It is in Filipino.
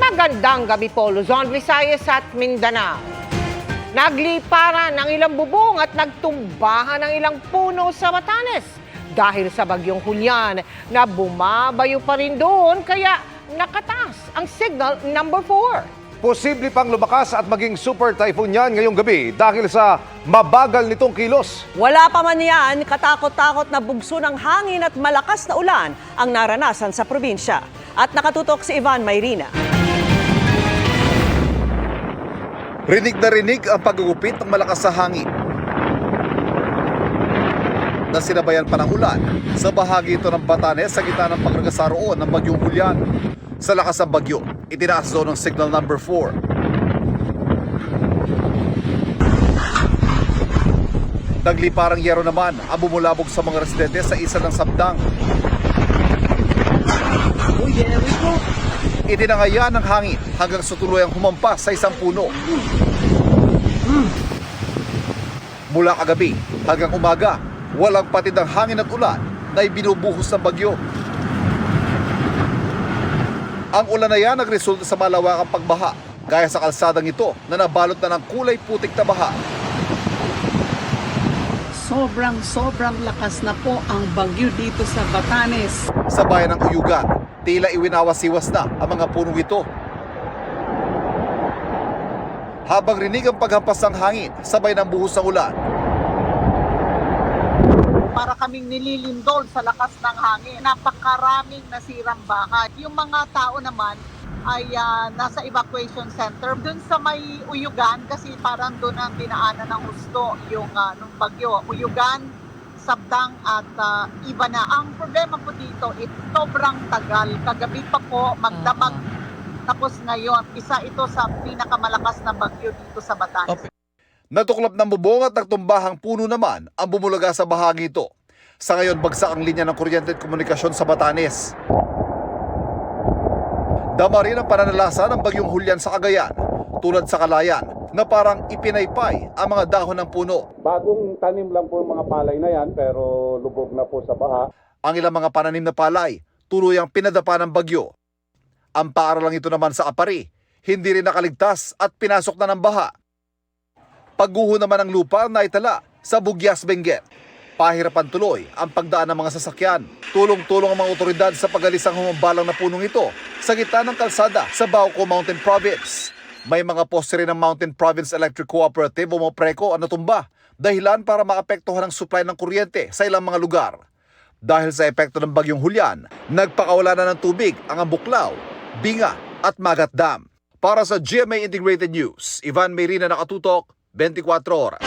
Magandang gabi po, Luzon, Visayas at Mindanao. Nagliparan ng ilang bubong at nagtumbahan ng ilang puno sa Batanes dahil sa bagyong Julian na bumabayo pa rin doon kaya nakataas ang signal number 4. Posible pang lumakas at maging super typhoon yan ngayong gabi dahil sa mabagal nitong kilos. Wala pa man yan, katakot-takot na bugso ng hangin at malakas na ulan ang naranasan sa probinsya. At nakatutok si Ivan Mayrina. Rinig na rinig ang pagugupit ng malakas sa hangin. Na sinabayan pa ng ulan sa bahagi ito ng Batanes sa gitna ng pagregasaroon ng bagyong Julian. Sa lakas ng bagyo, itinaas doon ng signal number 4. Nagliparang yero naman ang bumulabog sa mga residente sa isa ng Sabdang. Itinangaya ng hangin hanggang sa tuluyang humampas sa isang puno. Mula kagabi hanggang umaga, walang patid ang hangin at ulan na ibinubuhos ng bagyo. Ang ulan na yan nagresulta sa malawakang pagbaha, gaya sa kalsadang ito na nabalot na ng kulay putik na baha. Sobrang lakas na po ang bagyo dito sa Batanes. Sa bayan ng Uyugan, tila iwinawas-iwas na ang mga punong ito. Habang rinig ang paghampas ng hangin, sabay ng buhos ng ulan. Para kaming nililindol sa lakas ng hangin. Napakaraming nasirang bahay. Yung mga tao naman ay nasa evacuation center. Doon sa may Uyugan, kasi parang doon ang dinaanan ng husto yung nung bagyo. Uyugan, Sabdang at iba na. Ang problema po dito, sobrang tagal. Kagabi pa po, magdamag. Tapos ngayon, isa ito sa pinakamalakas na bagyo dito sa Batanes. Natuklap ng bubong at nagtumbahang puno naman ang bumulaga sa bahagi ito. Sa ngayon, bagsak ang linya ng kuryente at komunikasyon sa Batanes. Dama rin ang pananalasa ng bagyong Julian sa Cagayan, tulad sa Kalayan, na parang ipinaypay ang mga dahon ng puno. Bagong tanim lang po yung mga palay na yan, pero lubog na po sa baha. Ang ilang mga pananim na palay, tuluyang pinadapa ng bagyo. Ang paaralang ito naman sa Apari, hindi rin nakaligtas at pinasok na ng baha. Pagguho naman ng lupa na itala sa Bugyas, Benguet. Pahirapan tuloy ang pagdaan ng mga sasakyan. Tulong-tulong ang mga otoridad sa pag-alisang humambalang na punong ito sa gitna ng kalsada sa Bauco Mountain Province. May mga poste rin ng Mountain Province Electric Cooperative o MOPRECO ang natumba, dahilan para maapektuhan ang supply ng kuryente sa ilang mga lugar. Dahil sa epekto ng bagyong Julian, nagpakawala na ng tubig ang Ambuklao, Binga at Magat Dam. Para sa GMA Integrated News, Ivan Mayrina, nakatutok, 24 oras.